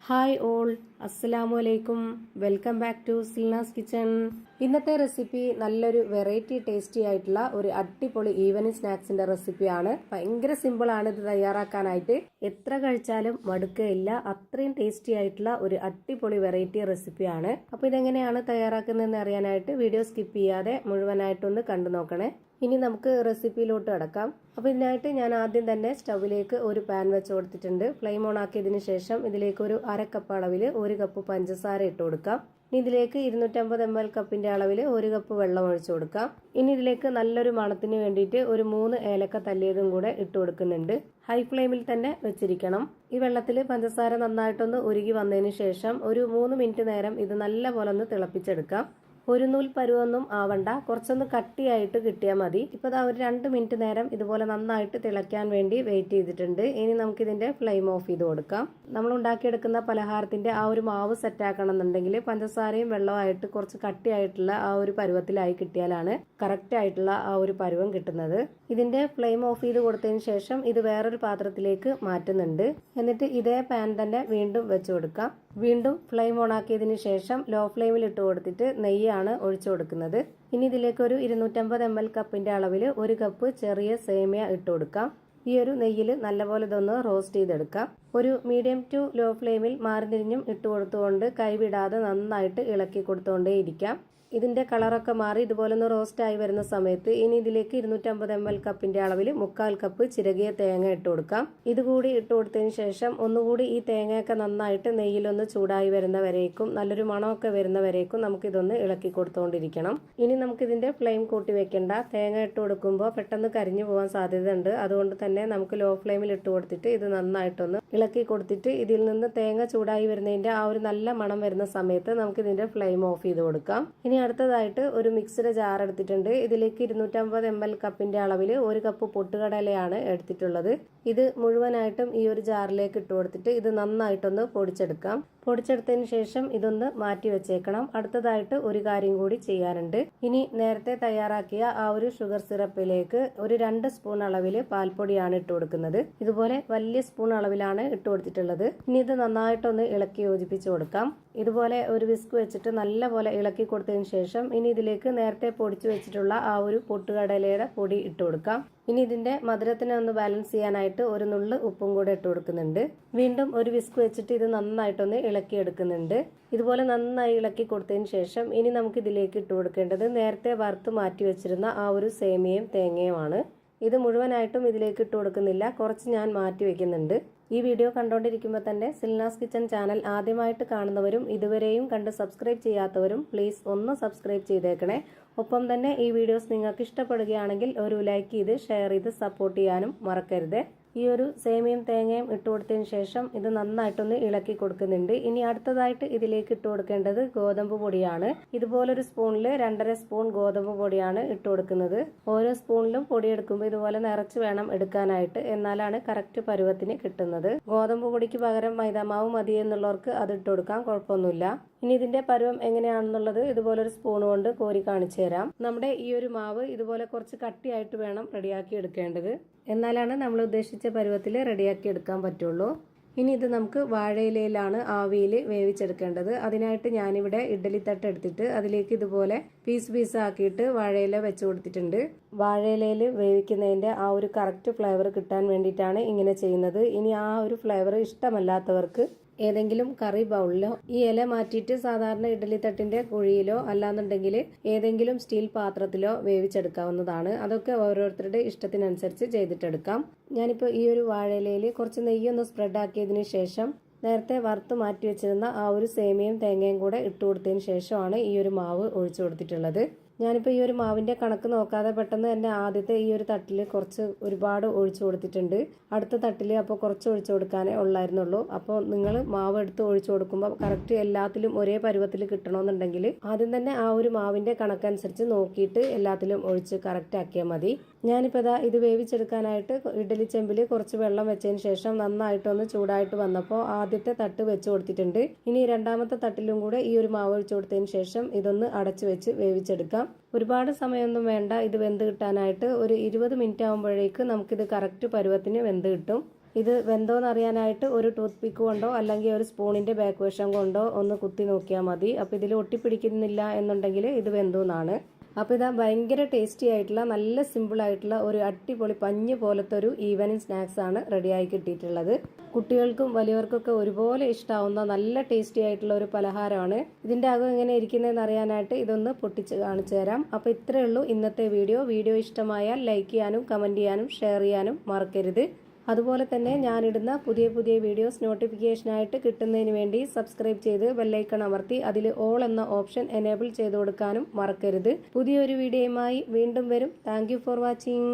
Hi all, അസ്സലാമു അലൈക്കും. Welcome back to Silna's kitchen. ഇന്നത്തെ റെസിപ്പി നല്ലൊരു വെറൈറ്റി ടേസ്റ്റി ആയിട്ടുള്ള ഒരു അടിപൊളി ഈവനിങ് സ്നാക്സിന്റെ റെസിപ്പിയാണ്. ഭയങ്കര സിമ്പിൾ ആണ് ഇത് തയ്യാറാക്കാനായിട്ട്. എത്ര കഴിച്ചാലും മടുക്കയില്ല, അത്രയും ടേസ്റ്റി ആയിട്ടുള്ള ഒരു അടിപൊളി വെറൈറ്റി റെസിപ്പിയാണ്. അപ്പോൾ ഇതെങ്ങനെയാണ് തയ്യാറാക്കുന്നതെന്ന് അറിയാനായിട്ട് വീഡിയോ സ്കിപ്പ് ചെയ്യാതെ മുഴുവനായിട്ടൊന്ന് കണ്ടു നോക്കണേ. ഇനി നമുക്ക് റെസിപ്പിയിലോട്ട് കടക്കാം. അപ്പോൾ ഇതിനായിട്ട് ഞാൻ ആദ്യം തന്നെ സ്റ്റൗവിലേക്ക് ഒരു പാൻ വെച്ച് കൊടുത്തിട്ടുണ്ട്. ഫ്ലെയിം ഓൺ ആക്കിയതിന് ശേഷം ഇതിലേക്ക് ഒരു അര കപ്പ് അളവിൽ 1 കപ്പ് പഞ്ചസാര ഇട്ട് കൊടുക്കാം. ഇനി ഇതിലേക്ക് 250 ml കപ്പിന്റെ അളവിൽ 1 കപ്പ് വെള്ളം ഒഴിച്ചു കൊടുക്കാം. ഇനി ഇതിലേക്ക് നല്ലൊരു മണത്തിന് വേണ്ടിയിട്ട് ഒരു 3 ഏലക്ക തല്ലിയതും കൂടെ ഇട്ട് കൊടുക്കുന്നുണ്ട്. ഹൈ ഫ്ലെയിമിൽ തന്നെ വെച്ചിരിക്കണം. ഈ വെള്ളത്തിൽ പഞ്ചസാര നന്നായിട്ടൊന്ന് ഉരുകി വന്നതിന് ശേഷം ഒരു 3 മിനിറ്റ് നേരം ഇത് നല്ലപോലെ ഒന്ന് തിളപ്പിച്ചെടുക്കാം. ഒരു നൂൽ പരുവൊന്നും ആവണ്ട, കുറച്ചൊന്ന് കട്ടിയായിട്ട് കിട്ടിയാൽ മതി. ഇപ്പോൾ ദാ ഒരു 2 മിനിറ്റ് നേരം ഇതുപോലെ നന്നായിട്ട് തിളയ്ക്കാൻ വേണ്ടി വെയിറ്റ് ചെയ്തിട്ടുണ്ട്. ഇനി നമുക്കിതിന്റെ ഫ്ലെയിം ഓഫ് ചെയ്ത് കൊടുക്കാം. നമ്മൾ ഉണ്ടാക്കിയെടുക്കുന്ന പലഹാരത്തിന്റെ ആ ഒരു മാവ് സെറ്റ് ആക്കണം എന്നുണ്ടെങ്കിൽ പഞ്ചസാരയും വെള്ളമായിട്ട് കുറച്ച് കട്ടിയായിട്ടുള്ള ആ ഒരു പരുവത്തിലായി കിട്ടിയാലാണ് കറക്റ്റ് ആയിട്ടുള്ള ആ ഒരു പരുവം കിട്ടുന്നത്. ഇതിന്റെ ഫ്ലെയിം ഓഫ് ചെയ്ത് കൊടുത്തതിന് ശേഷം ഇത് വേറൊരു പാത്രത്തിലേക്ക് മാറ്റുന്നുണ്ട്. എന്നിട്ട് ഇതേ പാൻ തന്നെ വീണ്ടും വെച്ച് കൊടുക്കാം. വീണ്ടും ഫ്ലെയിം ഓൺ ആക്കിയതിന് ശേഷം ലോ ഫ്ലെയിമിൽ ഇട്ട് കൊടുത്തിട്ട് നെയ്യാണ് ഒഴിച്ചു കൊടുക്കുന്നത്. ഇനി ഇതിലേക്ക് ഒരു 250 ml കപ്പിന്റെ അളവിൽ 1 കപ്പ് ചെറിയ സേമിയ ഇട്ട് കൊടുക്കാം. ഈ ഒരു നെയ്യിൽ നല്ലപോലെ ഇതൊന്ന് റോസ്റ്റ് ചെയ്തെടുക്കാം. ഒരു മീഡിയം ടു ലോ ഫ്ലെയിമിൽ മാറി തിരിഞ്ഞും ഇട്ട് കൊടുത്തുകൊണ്ട് കൈവിടാതെ നന്നായിട്ട് ഇളക്കി കൊടുത്തുകൊണ്ടേ ഇരിക്കാം. ഇതിന്റെ കളറൊക്കെ മാറി ഇതുപോലെ ഒന്ന് റോസ്റ്റ് ആയി വരുന്ന സമയത്ത് ഇനി ഇതിലേക്ക് 250 ml കപ്പിന്റെ അളവിൽ 1/4 കപ്പ് ചിരകിയ തേങ്ങ ഇട്ട് കൊടുക്കാം. ഇതുകൂടി ഇട്ട് കൊടുത്തതിന് ശേഷം ഒന്നുകൂടി ഈ തേങ്ങയൊക്കെ നന്നായിട്ട് നെയ്യിലൊന്ന് ചൂടായി വരുന്ന വരേക്കും നല്ലൊരു മണമൊക്കെ വരുന്ന വരേക്കും നമുക്ക് ഇതൊന്ന് ഇളക്കി കൊടുത്തുകൊണ്ടിരിക്കണം. ഇനി നമുക്ക് ഇതിന്റെ ഫ്ലെയിം കൂട്ടി വെക്കേണ്ട. തേങ്ങ ഇട്ട് കൊടുക്കുമ്പോൾ പെട്ടെന്ന് കരിഞ്ഞു പോകാൻ സാധ്യതയുണ്ട്. അതുകൊണ്ട് തന്നെ നമുക്ക് ലോ ഫ്ലെയിമിൽ ഇട്ട് കൊടുത്തിട്ട് ഇത് നന്നായിട്ടൊന്ന് ഇളക്കി കൊടുത്തിട്ട് ഇതിൽ നിന്ന് തേങ്ങ ചൂടായി വരുന്നതിന്റെ ആ ഒരു നല്ല മണം വരുന്ന സമയത്ത് നമുക്ക് ഇതിന്റെ ഫ്ലെയിം ഓഫ് ചെയ്ത് കൊടുക്കാം. ഇനി അടുത്തതായിട്ട് ഒരു മിക്സിയുടെ ജാർ എടുത്തിട്ടുണ്ട്. ഇതിലേക്ക് 250 ml കപ്പിന്റെ അളവിൽ 1 കപ്പ് പൊട്ടുകടലയാണ് എടുത്തിട്ടുള്ളത്. ഇത് മുഴുവനായിട്ടും ഈ ഒരു ജാറിലേക്ക് ഇട്ട് കൊടുത്തിട്ട് ഇത് നന്നായിട്ടൊന്ന് പൊടിച്ചെടുക്കാം. പൊടിച്ചെടുത്തതിന് ശേഷം ഇതൊന്ന് മാറ്റി വെച്ചേക്കണം. അടുത്തതായിട്ട് ഒരു കാര്യം കൂടി ചെയ്യാനുണ്ട്. ഇനി നേരത്തെ തയ്യാറാക്കിയ ആ ഒരു ഷുഗർ സിറപ്പിലേക്ക് ഒരു 2 സ്പൂൺ അളവിൽ പാൽപ്പൊടിയാണ് ഇട്ട് കൊടുക്കുന്നത്. ഇതുപോലെ വലിയ സ്പൂൺ അളവിലാണ് ഇട്ട് കൊടുത്തിട്ടുള്ളത്. ഇനി ഇത് നന്നായിട്ടൊന്ന് ഇളക്കി യോജിപ്പിച്ച് കൊടുക്കാം. ഇതുപോലെ ഒരു വിസ്ക് വെച്ചിട്ട് നല്ലപോലെ ഇളക്കി കൊടുത്തതിന് ശേഷം ഇനി ഇതിലേക്ക് നേരത്തെ പൊടിച്ചു വെച്ചിട്ടുള്ള ആ ഒരു പൊട്ടുകടലയുടെ പൊടി ഇട്ട് കൊടുക്കാം. ഇനി ഇതിന്റെ മധുരത്തിനെ ഒന്ന് ബാലൻസ് ചെയ്യാനായിട്ട് ഒരു നുള്ള് ഉപ്പും കൂടെ ഇട്ട് കൊടുക്കുന്നുണ്ട്. വീണ്ടും ഒരു വിസ്ക് വെച്ചിട്ട് ഇത് നന്നായിട്ടൊന്ന് ഇളക്കി എടുക്കുന്നുണ്ട്. ഇതുപോലെ നന്നായി ഇളക്കി കൊടുത്തതിന് ശേഷം ഇനി നമുക്ക് ഇതിലേക്ക് ഇട്ട് കൊടുക്കേണ്ടത് നേരത്തെ വറുത്ത് മാറ്റി വെച്ചിരുന്ന ആ ഒരു സേമിയയും തേങ്ങയുമാണ്. ഇത് മുഴുവനായിട്ടും ഇതിലേക്ക് ഇട്ട് കൊടുക്കുന്നില്ല, കുറച്ച് ഞാൻ മാറ്റി വെക്കുന്നുണ്ട്. ഈ വീഡിയോ കണ്ടുകൊണ്ടിരിക്കുമ്പോൾ തന്നെ സിൽനാസ് കിച്ചൺ ചാനൽ ആദ്യമായിട്ട് കാണുന്നവരും ഇതുവരെയും കണ്ട് സബ്സ്ക്രൈബ് ചെയ്യാത്തവരും പ്ലീസ് ഒന്ന് സബ്സ്ക്രൈബ് ചെയ്തേക്കണേ. ഒപ്പം തന്നെ ഈ വീഡിയോസ് നിങ്ങൾക്ക് ഇഷ്ടപ്പെടുകയാണെങ്കിൽ ഒരു ലൈക്ക് ചെയ്ത് ഷെയർ ചെയ്ത് സപ്പോർട്ട് ചെയ്യാനും മറക്കരുത്. ഈ ഒരു സേമിയയും തേങ്ങയും ഇട്ട് കൊടുത്തതിന് ശേഷം ഇത് നന്നായിട്ടൊന്ന് ഇളക്കി കൊടുക്കുന്നുണ്ട്. ഇനി അടുത്തതായിട്ട് ഇതിലേക്ക് ഇട്ട് കൊടുക്കേണ്ടത് ഗോതമ്പ് പൊടിയാണ്. ഇതുപോലൊരു സ്പൂണിൽ 2.5 സ്പൂൺ ഗോതമ്പ് പൊടിയാണ് ഇട്ട് കൊടുക്കുന്നത്. ഓരോ സ്പൂണിലും പൊടി എടുക്കുമ്പോൾ ഇതുപോലെ നിറച്ച് വേണം എടുക്കാനായിട്ട്, എന്നാലാണ് കറക്റ്റ് പരുവത്തിന് കിട്ടുന്നത്. ഗോതമ്പ് പൊടിക്ക് പകരം മൈദാമാവ് മതി എന്നുള്ളവർക്ക് അത് ഇട്ട് കൊടുക്കാം, കുഴപ്പമൊന്നുമില്ല. ഇനി ഇതിന്റെ പരുവം എങ്ങനെയാണെന്നുള്ളത് ഇതുപോലൊരു സ്പൂൺ കൊണ്ട് കോരി കാണിച്ചു തരാം. നമ്മുടെ ഈ ഒരു മാവ് ഇതുപോലെ കുറച്ച് കട്ടിയായിട്ട് വേണം റെഡിയാക്കി എടുക്കേണ്ടത്, എന്നാലാണ് നമ്മൾ ഉദ്ദേശിച്ച പരുവത്തിൽ റെഡിയാക്കി എടുക്കാൻ പറ്റുള്ളൂ. ഇനി ഇത് നമുക്ക് വാഴയിലയിലാണ് ആവിയിൽ വേവിച്ചെടുക്കേണ്ടത്. അതിനായിട്ട് ഞാനിവിടെ ഇഡ്ഡലി തട്ട് എടുത്തിട്ട് അതിലേക്ക് ഇതുപോലെ പീസ് ആക്കിയിട്ട് വാഴയില വെച്ച് കൊടുത്തിട്ടുണ്ട്. വാഴയിലയിൽ വേവിക്കുന്നതിന്റെ ആ ഒരു കറക്റ്റ് ഫ്ലേവർ കിട്ടാൻ വേണ്ടിയിട്ടാണ് ഇങ്ങനെ ചെയ്യുന്നത്. ഇനി ആ ഒരു ഫ്ലേവർ ഇഷ്ടമല്ലാത്തവർക്ക് ഏതെങ്കിലും കറി ബൗളിലോ ഈ ഇല മാറ്റിയിട്ട് സാധാരണ ഇഡ്ഡലി തട്ടിന്റെ കുഴിയിലോ അല്ലാന്നുണ്ടെങ്കിൽ ഏതെങ്കിലും സ്റ്റീൽ പാത്രത്തിലോ വേവിച്ചെടുക്കാവുന്നതാണ്. അതൊക്കെ ഓരോരുത്തരുടെ ഇഷ്ടത്തിനനുസരിച്ച് ചെയ്തിട്ടെടുക്കാം. ഞാനിപ്പോൾ ഈ ഒരു വാഴയിലയിൽ കുറച്ച് നെയ്യൊന്ന് സ്പ്രെഡ് ആക്കിയതിന് ശേഷം നേരത്തെ വറുത്ത് മാറ്റി വെച്ചിരുന്ന ആ ഒരു സേമിയയും തേങ്ങയും കൂടെ ഇട്ട് കൊടുത്തതിന് ശേഷമാണ് ഈ ഒരു മാവ് ഒഴിച്ചു കൊടുത്തിട്ടുള്ളത്. ഞാനിപ്പോൾ ഈ ഒരു മാവിന്റെ കണക്ക് നോക്കാതെ പെട്ടെന്ന് തന്നെ ആദ്യത്തെ ഈ ഒരു തട്ടിൽ കുറച്ച് ഒരുപാട് ഒഴിച്ചു കൊടുത്തിട്ടുണ്ട്. അടുത്ത തട്ടിൽ അപ്പോൾ കുറച്ച് ഒഴിച്ചു കൊടുക്കാനേ ഉള്ളായിരുന്നുള്ളൂ. അപ്പോൾ നിങ്ങൾ മാവ് എടുത്ത് ഒഴിച്ചു കൊടുക്കുമ്പോൾ കറക്റ്റ് എല്ലാത്തിലും ഒരേ പരുവത്തിൽ കിട്ടണമെന്നുണ്ടെങ്കിൽ ആദ്യം തന്നെ ആ ഒരു മാവിന്റെ കണക്കനുസരിച്ച് നോക്കിയിട്ട് എല്ലാത്തിലും ഒഴിച്ച് കറക്റ്റ് ആക്കിയാൽ മതി. ഞാനിപ്പോൾ ഇത് വേവിച്ചെടുക്കാനായിട്ട് ഇഡ്ഡലി ചെമ്പിൽ കുറച്ച് വെള്ളം വെച്ചതിന് ശേഷം നന്നായിട്ടൊന്ന് ചൂടായിട്ട് വന്നപ്പോൾ ആദ്യത്തെ തട്ട് വെച്ച് കൊടുത്തിട്ടുണ്ട്. ഇനി രണ്ടാമത്തെ തട്ടിലും കൂടെ ഈ ഒരു മാവ് ഒഴിച്ചു കൊടുത്തതിന് ശേഷം ഇതൊന്ന് അടച്ചു വെച്ച് വേവിച്ചെടുക്കാം. ഒരുപാട് സമയമൊന്നും വേണ്ട ഇത് വെന്ത് കിട്ടാനായിട്ട്. ഒരു 20 മിനിറ്റ് ആകുമ്പോഴേക്ക് നമുക്കിത് കറക്റ്റ് പരുവത്തിന് വെന്ത് കിട്ടും. ഇത് വെന്തോന്ന് അറിയാനായിട്ട് ഒരു ടൂത്ത് പിക്ക് കൊണ്ടോ അല്ലെങ്കിൽ ഒരു സ്പൂണിൻ്റെ ബാക്ക് വശം കൊണ്ടോ ഒന്ന് കുത്തി നോക്കിയാൽ മതി. അപ്പോൾ ഇതിൽ ഒട്ടിപ്പിടിക്കുന്നില്ല എന്നുണ്ടെങ്കിൽ ഇത് വെന്തോന്നാണ്. അപ്പോൾ ഇതാ ഭയങ്കര ടേസ്റ്റി ആയിട്ടുള്ള നല്ല സിമ്പിൾ ആയിട്ടുള്ള ഒരു അടിപൊളി പഞ്ഞ് പോലത്തെ ഒരു ഈവനിങ് സ്നാക്സ് ആണ് റെഡിയായി കിട്ടിയിട്ടുള്ളത്. കുട്ടികൾക്കും വലിയവർക്കൊക്കെ ഒരുപോലെ ഇഷ്ടമാവുന്ന നല്ല ടേസ്റ്റി ആയിട്ടുള്ള ഒരു പലഹാരമാണ്. ഇതിൻ്റെ അകം എങ്ങനെ ഇരിക്കുന്നതെന്ന് അറിയാനായിട്ട് ഇതൊന്ന് പൊട്ടിച്ച് കാണിച്ചു തരാം. അപ്പോൾ ഇത്രയേ ഉള്ളൂ ഇന്നത്തെ വീഡിയോ ഇഷ്ടമായാൽ ലൈക്ക് ചെയ്യാനും കമൻറ്റ് ചെയ്യാനും ഷെയർ ചെയ്യാനും മറക്കരുത്. അതുപോലെ തന്നെ ഞാനിടുന്ന പുതിയ വീഡിയോസ് നോട്ടിഫിക്കേഷനായിട്ട് കിട്ടുന്നതിന് വേണ്ടി സബ്സ്ക്രൈബ് ചെയ്ത് ബെല്ലൈക്കൺ അമർത്തി അതിൽ ഓൾ എന്ന ഓപ്ഷൻ എനേബിൾ ചെയ്ത് കൊടുക്കാനും മറക്കരുത്. പുതിയൊരു വീഡിയോയുമായി വീണ്ടും വരും. Thank you for watching.